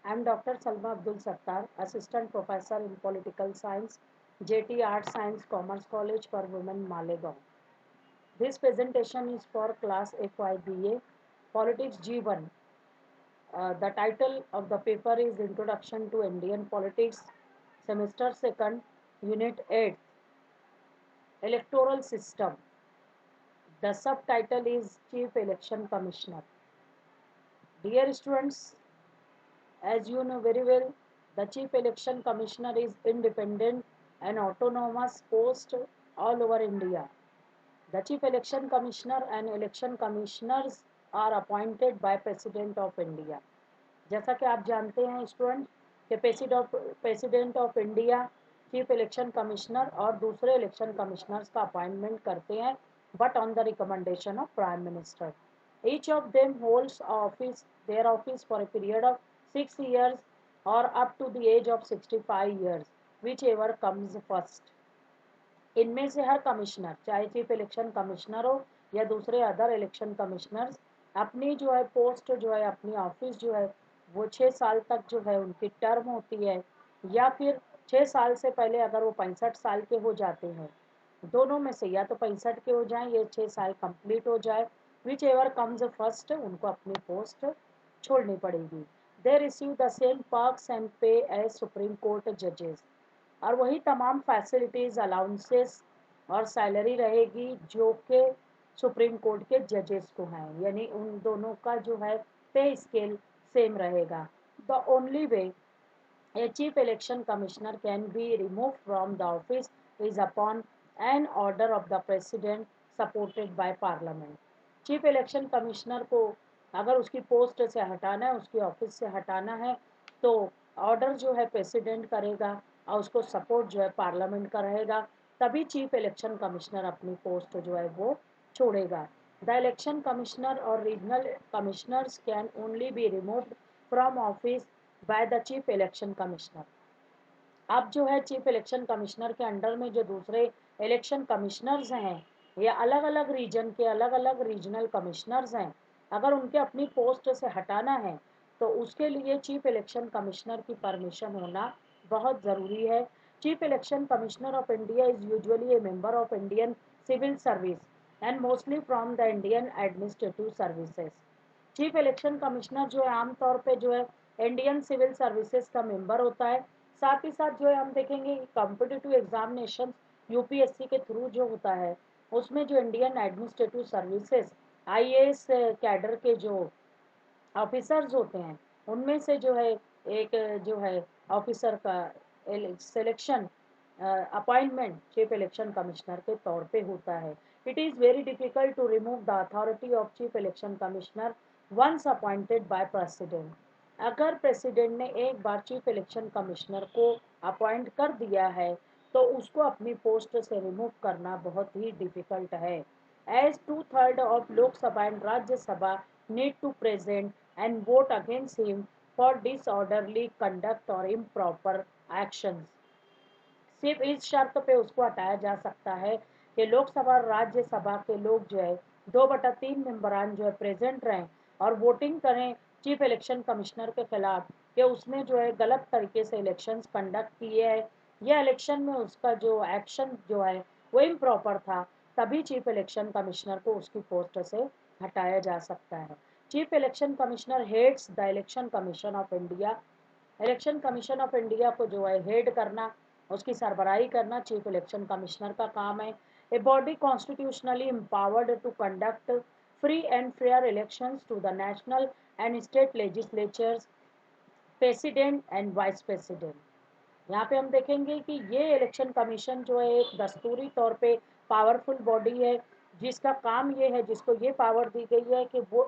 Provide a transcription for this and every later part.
I'm Dr. Salma Abdul Sattar, Assistant Professor in Political Science, JT Art Science Commerce College for Women, Malegaon. This presentation is for Class FYBA, Politics G1. The title of the paper is Introduction to Indian Politics, Semester 2nd, Unit 8, Electoral System. The subtitle is Chief Election Commissioner. Dear students, as you know very well, the Chief Election Commissioner is independent and autonomous post all over India. The Chief Election Commissioner and Election Commissioners are appointed by President of India. जैसा कि आप जानते हैं student कि president of India chief election commissioner और दूसरे election commissioners का appointment करते हैं but on the recommendation of prime minister. Each of them holds their office for a period of 6 years or up to the age of 65 years, whichever comes first. इनमें से हर commissioner, चाहे chief election commissioner हो या दूसरे other election commissioners, अपनी जो है post जो है अपनी ऑफिस जो है वो 6 साल तक जो है उनकी टर्म होती है, या फिर 6 साल से पहले अगर वो 65 साल के हो जाते हैं, दोनों में से या तो 65 के हो जाएं या 6 साल कंप्लीट हो जाए, विच एवर कम्स फर्स्ट, उनको अपनी पोस्ट छोड़नी पड़ेगी. They receive the same perks and पे एज सुप्रीम कोर्ट जजेस. और वही तमाम फैसिलिटीज़, अलाउंसेस और सैलरी रहेगी जो कि सुप्रीम कोर्ट के जजेस को हैं, यानी उन दोनों का जो है पे स्केल सेम रहेगा. The only way a chief election commissioner can be remove from the office is upon an order of the president supported by parliament. Chief election commissioner को अगर उसकी पोस्ट से हटाना है, उसकी ऑफिस से हटाना है, तो ऑर्डर जो है प्रेसिडेंट करेगा और उसको सपोर्ट जो है पार्लियामेंट का रहेगा, तभी चीफ इलेक्शन कमिश्नर अपनी पोस्ट जो है वो छोड़ेगा. द इलेक्शन कमिश्नर और regional commissioners can only be removed from office by the chief election commissioner. अब जो है चीफ इलेक्शन कमिश्नर के अंडर में जो दूसरे इलेक्शन कमिश्नर्स हैं या अलग अलग रीजन के अलग अलग रीजनल कमिश्नर्स हैं, अगर उनके अपनी पोस्ट से हटाना है तो उसके लिए चीफ इलेक्शन कमिश्नर की परमिशन होना बहुत ज़रूरी है. Chief election commissioner of India is usually a member of Indian civil service and mostly from the Indian administrative services. Chief election commissioner जो है आमतौर पे जो है इंडियन सिविल सर्विसेज का मेंबर होता है. साथ ही साथ जो है हम देखेंगे कॉम्पिटिटिव एग्जामिनेशन यूपीएससी के थ्रू जो होता है उसमें जो Indian administrative services IAS cadre के जो ऑफिसर्स होते हैं उनमें से जो है एक जो है ऑफिसर का selection appointment chief election commissioner के तौर पे होता है. It is very difficult to remove the authority of chief election commissioner once appointed by president. अगर प्रेसिडेंट ने एक बार चीफ इलेक्शन कमिश्नर को अपॉइंट कर दिया है तो उसको अपनी पोस्ट से रिमूव करना बहुत ही डिफिकल्ट है. As 2/3 of Lok Sabha and Rajya Sabha need to present and vote against him for disorderly conduct और इम्प्रॉपर एक्शंस. सिर्फ इस शर्त पे उसको हटाया जा सकता है कि लोकसभा और राज्यसभा के लोग जो है 2/3 मेंबरान जो है प्रेजेंट रहें और वोटिंग करें चीफ इलेक्शन कमिश्नर के खिलाफ कि उसने जो है गलत तरीके से इलेक्शंस कंडक्ट किए हैं या इलेक्शन में उसका जो एक्शन जो है वो इम्प्रॉपर था, तभी चीफ इलेक्शन कमिश्नर को उसकी पोस्ट से हटाया जा सकता है. Chief election commissioner heads the election commission of India. Election commission of India को जो है हेड करना, उसकी सरबराही करना चीफ इलेक्शन कमिश्नर का काम है. A body constitutionally empowered to conduct free and fair elections to the national and state legislatures, president and vice president. यहाँ पे हम देखेंगे कि ये इलेक्शन कमीशन जो है एक दस्तूरी तौर पे पावरफुल बॉडी है जिसका काम ये है, जिसको ये पावर दी गई है कि वो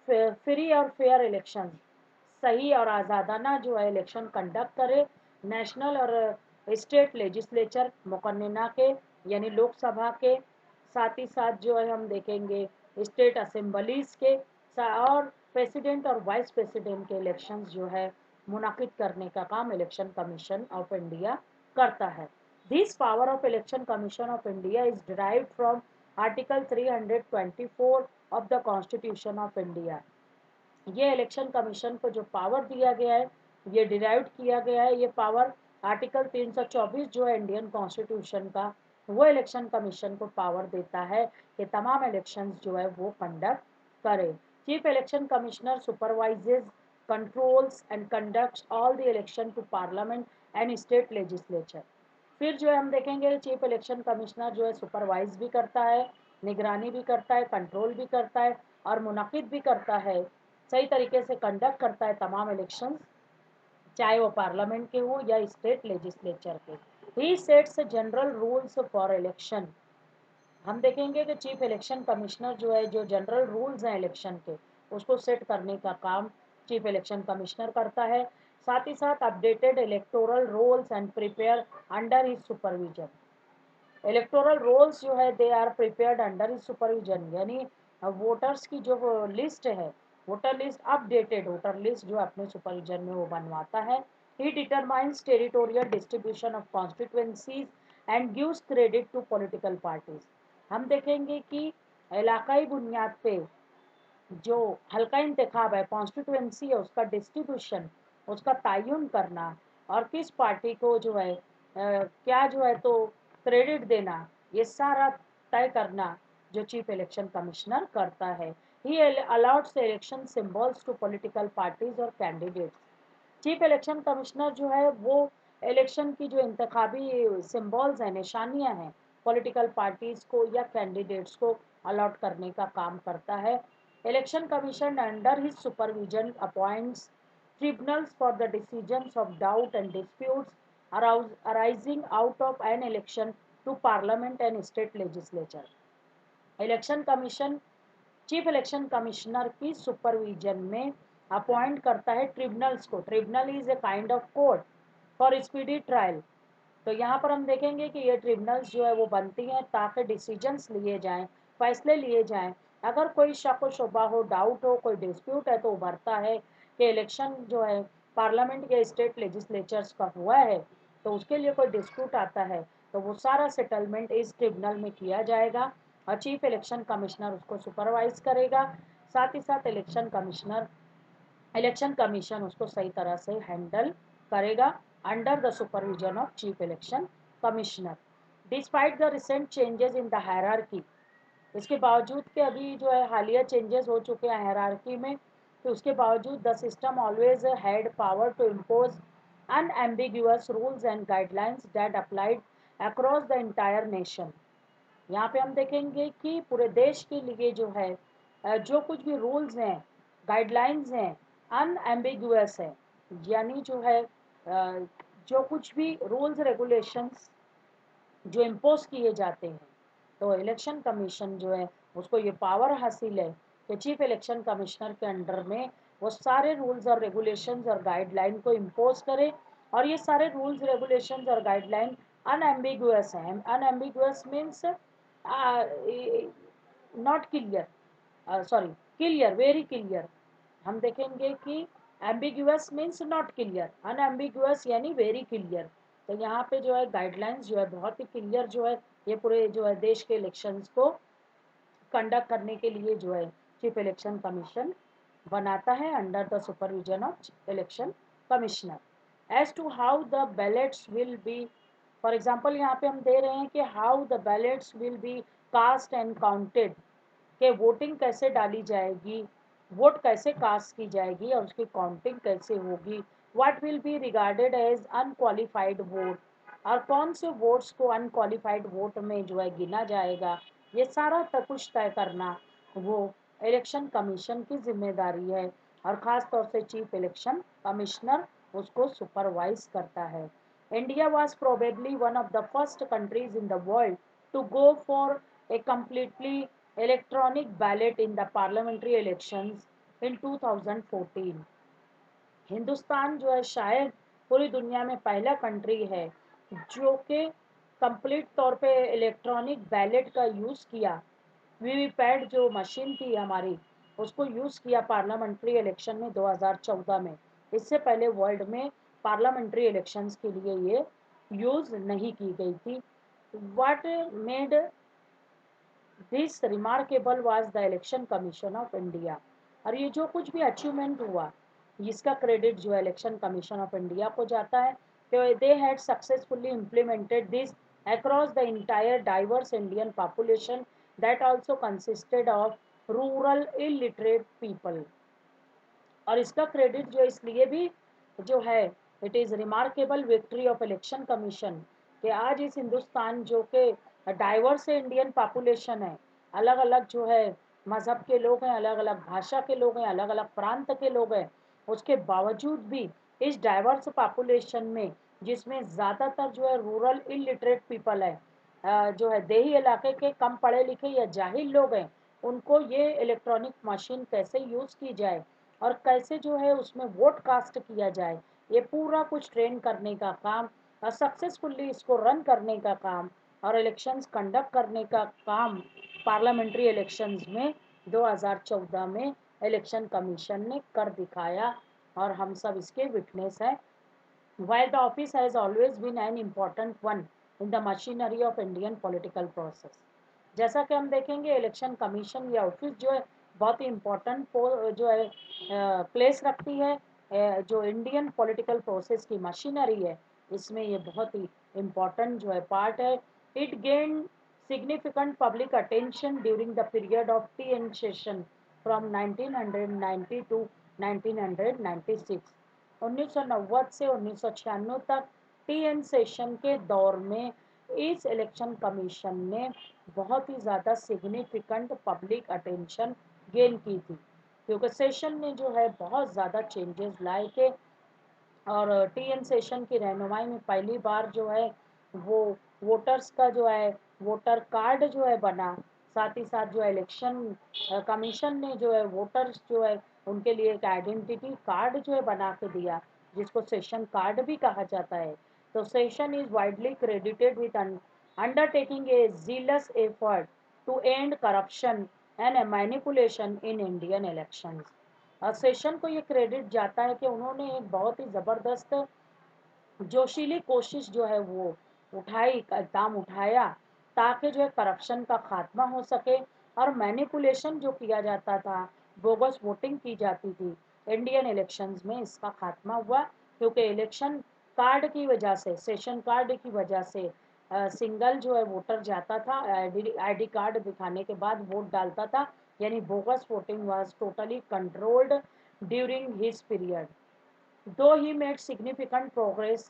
फ्री और फेयर इलेक्शन, सही और आज़ादाना जो है इलेक्शन कंडक्ट करे. नेशनल और स्टेट लेजिस्लेचर मुकन्ना के यानी लोकसभा के, साथ ही साथ जो है हम देखेंगे स्टेट असेंबलीज के, और प्रेसिडेंट और वाइस प्रेसिडेंट के इलेक्शंस जो है मुनाकिद करने का काम इलेक्शन कमीशन ऑफ इंडिया करता है. This power of election commission of India is derived from article 324 of the constitution of India. ये इलेक्शन कमीशन को जो पावर दिया गया है ये डिराइव किया गया है, ये पावर आर्टिकल 324 जो है इंडियन कॉन्स्टिट्यूशन का, वो इलेक्शन कमीशन को पावर देता है कि तमाम इलेक्शंस जो है वो कंडक्ट करे। Chief election commissioner supervises, controls and conducts all the election to parliament and state legislature. फिर जो है हम देखेंगे चीफ इलेक्शन कमिश्नर जो है सुपरवाइज भी करता है, निगरानी भी करता है, कंट्रोल भी करता है और मुनक़िद भी करता है, सही तरीके से कंडक्ट करता है तमाम इलेक्शंस, चाहे वो पार्लियामेंट के हो या स्टेट लेजिस्लेचर के। He sets general rules for election. हम देखेंगे कि चीफ इलेक्शन कमिश्नर जो है, जो जनरल रूल्स हैं इलेक्शन के, उसको सेट करने का काम चीफ इलेक्शन कमिश्नर करता है। साथ ही साथ updated electoral rolls and prepare under his supervision. Electoral rolls जो है they are prepared under his supervision, यानी वोटर्स की जो लिस्ट है, voter list, updated voter list जो अपने सुपरविजन में वो बनवाता है। He determines territorial distribution of constituencies and gives credit to political parties. हम देखेंगे कि इलाकाई बुनियाद पे जो हल्का इंतखाब है, कॉन्स्टिट्यूएंसी है, उसका डिस्ट्रीब्यूशन, उसका तयन करना और किस पार्टी को जो है क्या जो है तो क्रेडिट देना, ये सारा तय करना जो चीफ इलेक्शन कमिश्नर करता है। He allots election symbols to political parties और कैंडिडेट्स। चीफ इलेक्शन कमिश्नर जो है वो इलेक्शन की जो इंतखाबी सिंबल्स हैं, निशानियां हैं, पॉलिटिकल पार्टीज को या कैंडिडेट्स को अलॉट करने का काम करता है। Election commission under his supervision appoints tribunals for the decisions of doubt and disputes arising out of an election to parliament and state legislature. Election commission chief election commissioner की supervision में appoint करता है tribunals को। Tribunal is a kind of court for speedy trial. तो यहाँ पर हम देखेंगे कि ये ट्रिब्यूनल्स जो है वो बनती हैं ताकि डिसीजंस लिए जाएं, फैसले लिए जाएं। अगर कोई शक व शुबा हो, डाउट हो, कोई डिस्प्यूट है तो उभरता है कि इलेक्शन जो है पार्लियामेंट या स्टेट लेजिस्लेचर्स का हुआ है, तो उसके लिए कोई डिस्प्यूट आता है तो वो सारा सेटलमेंट इस ट्रिब्यूनल में किया जाएगा और चीफ इलेक्शन कमिश्नर उसको सुपरवाइज करेगा। साथ ही साथ इलेक्शन कमीशन उसको सही तरह से हैंडल करेगा under the supervision of chief election commissioner. Despite the recent changes in the hierarchy, इसके बावजूद कि अभी जो है हालिया चेंजेस हो चुके हैं हायरार्की में, तो उसके बावजूद the system always had power to impose unambiguous rules and guidelines that applied across the entire nation. यहाँ पे हम देखेंगे कि पूरे देश के लिए जो है जो कुछ भी रूल्स हैं, गाइडलाइंस हैं, अनएम्बिगुअस है, यानी जो है जो कुछ भी रूल्स रेगुलेशंस जो इम्पोज किए जाते हैं, तो इलेक्शन कमीशन जो है उसको ये पावर हासिल है कि चीफ इलेक्शन कमिश्नर के अंडर में वो सारे रूल्स और रेगुलेशंस और गाइडलाइन को इम्पोज करे। और ये सारे रूल्स रेगुलेशंस और गाइडलाइन अनएम्बिगुअस हैं। Unambiguous means not clear, sorry, clear, very clear. हम देखेंगे कि ambiguous means not clear, unambiguous यानी वेरी क्लियर। तो यहाँ पे जो है गाइडलाइंस जो है बहुत ही क्लियर जो है ये पूरे जो है देश के इलेक्शंस को कंडक्ट करने के लिए जो है चीफ इलेक्शन कमीशन बनाता है under the supervision of election commissioner. As to how the ballots will be, for example यहाँ पे हम दे रहे हैं कि how the ballots will be cast and counted, के वोटिंग कैसे डाली जाएगी, वोट कैसे कास्ट की जाएगी और उसकी काउंटिंग कैसे होगी। What will be regarded as unqualified vote, और कौन से वोट्स को अनक्वालिफाइड वोट में जो है गिना जाएगा, ये सारा तक कुछ तय करना वो इलेक्शन कमीशन की जिम्मेदारी है। और ख़ास तौर से चीफ इलेक्शन कमिश्नर उसको सुपरवाइज करता है। India was probably one of the first countries in the world to go for a completely electronic ballot in the parliamentary elections in 2014। Hindustan जो है शायद पूरी दुनिया में पहला कंट्री है जो कि कंप्लीट तौर पे इलेक्ट्रॉनिक बैलेट का यूज़ किया, वीवीपैट जो मशीन थी हमारी उसको यूज़ किया पार्लियामेंट्री इलेक्शन में 2014 में। इससे पहले वर्ल्ड में पार्लियामेंट्री इलेक्शंस के लिए ये यूज़ नहीं की गई थी। What made this remarkable was the election commission of India. और ये जो कुछ भी अचीवमेंट हुआ इसका क्रेडिट जो है इलेक्शन कमीशन ऑफ इंडिया को जाता है कि they had successfully implemented this across the entire diverse Indian population that also consisted of rural illiterate people. और इसका क्रेडिट जो इसलिए भी जो है it is remarkable victory of election commission कि आज इस हिंदुस्तान जो कि डाइवर्स इंडियन पॉपुलेशन है, अलग अलग जो है मज़हब के लोग हैं, अलग अलग भाषा के लोग हैं, अलग अलग प्रांत के लोग हैं, उसके बावजूद भी इस डाइवर्स पॉपुलेशन में जिसमें ज़्यादातर जो है रूरल इलिटरेट पीपल है, जो है देही इलाके के कम पढ़े लिखे या जाहिल लोग हैं, उनको ये इलेक्ट्रॉनिक मशीन कैसे यूज़ की जाए और कैसे जो है उसमें वोट कास्ट किया जाए, ये पूरा कुछ ट्रेन करने का काम और सक्सेसफुली इसको रन करने का काम और इलेक्शंस कंडक्ट करने का काम पार्लियामेंट्री इलेक्शंस में 2014 में इलेक्शन कमीशन ने कर दिखाया और हम सब इसके विटनेस हैं. While the office has always been an important one in the machinery of Indian political process. जैसा कि हम देखेंगे इलेक्शन कमीशन या ऑफिस जो है बहुत ही इम्पोर्टेंट जो है प्लेस रखती है, जो इंडियन पॉलिटिकल प्रोसेस की मशीनरी है इसमें ये बहुत ही इम्पोर्टेंट जो है पार्ट है. It gain significant public attention during the period of TN session from 1990 to 1996. 1990 से 1996 तक टीएन सेशन के दौर में इस इलेक्शन कमीशन ने बहुत ही ज़्यादा सिग्निफिकेंट पब्लिक अटेंशन गेन की थी क्योंकि सेशन ने जो है बहुत ज़्यादा चेंजेस लाए थे और टीएन सेशन की रहनुमाई में पहली बार जो है वो वोटर्स का जो है वोटर कार्ड जो है बना. साथ ही साथ जो है इलेक्शन कमीशन ने जो है वोटर्स जो है उनके लिए एक आइडेंटिटी कार्ड जो है बना के दिया जिसको सेशन कार्ड भी कहा जाता है. तो Seshan is widely credited with undertaking a zealous effort to end corruption and manipulation in Indian elections. Seshan को ये क्रेडिट जाता है कि उन्होंने एक बहुत ही ज़बरदस्त जोशीली कोशिश जो है वो उठाई, इकदाम उठाया ताकि जो है करप्शन का खात्मा हो सके और मैनिपुलेशन जो किया जाता था, बोगस वोटिंग की जाती थी इंडियन इलेक्शंस में, इसका खात्मा हुआ क्योंकि इलेक्शन कार्ड की वजह से, सेशन कार्ड की वजह से सिंगल जो है वोटर जाता था, आईडी कार्ड दिखाने के बाद वोट डालता था, यानी bogus voting was totally controlled during his period. Though he made significant progress,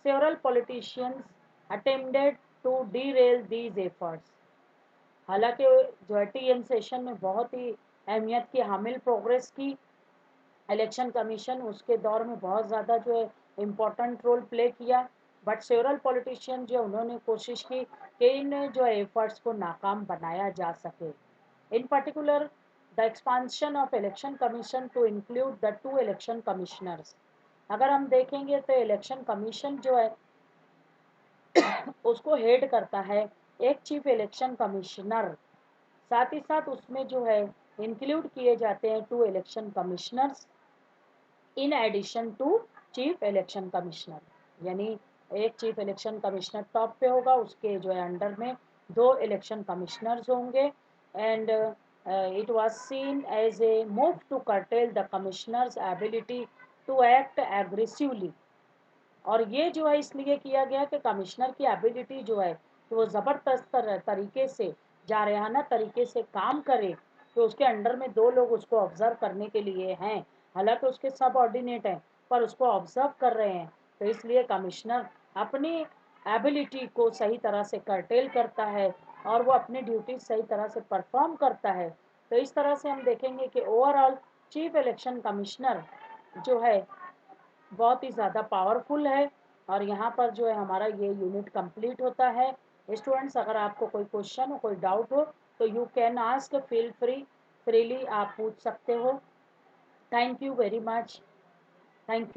several politicians attempted to derail these efforts. हालांकि जो है टीएन सेशन ने बहुत ही अहमियत की हामिल प्रोग्रेस की, इलेक्शन कमीशन उसके दौर में बहुत ज़्यादा जो है इम्पोर्टेंट रोल प्ले किया, बट सेवरल पॉलिटिशियन जो उन्होंने कोशिश की कि इन जो है एफर्ट्स को नाकाम बनाया जा सके. In particular the expansion of election commission to include the 2 election commissioners. अगर हम देखेंगे तो इलेक्शन कमीशन जो है उसको हेड करता है एक चीफ इलेक्शन कमिश्नर. साथ ही साथ उसमें जो है इंक्लूड किए जाते हैं 2 election commissioners in addition to chief election commissioner. यानी एक चीफ इलेक्शन कमिश्नर टॉप पे होगा, उसके जो है अंडर में 2 इलेक्शन कमिश्नर्स होंगे. And it was seen as a move to curtail the commissioners ability to act aggressively. और ये जो है इसलिए किया गया कि कमिश्नर की एबिलिटी जो है कि वो ज़बरदस्त तरीके से जारहाना तरीके से काम करे. तो उसके अंडर में 2 लोग उसको ऑब्जर्व करने के लिए हैं, हालांकि उसके सब ऑर्डिनेट हैं पर उसको ऑब्जर्व कर रहे हैं. तो इसलिए कमिश्नर अपनी एबिलिटी को सही तरह से कर्टेल करता है और वो अपनी ड्यूटी सही तरह से परफॉर्म करता है. तो इस तरह से हम देखेंगे कि ओवरऑल चीफ इलेक्शन कमिश्नर जो है बहुत ही ज़्यादा पावरफुल है. और यहाँ पर जो है हमारा ये यूनिट कंप्लीट होता है. स्टूडेंट्स, अगर आपको कोई क्वेश्चन हो, कोई डाउट हो तो you can ask, feel freely आप पूछ सकते हो. Thank you very much. Thank you.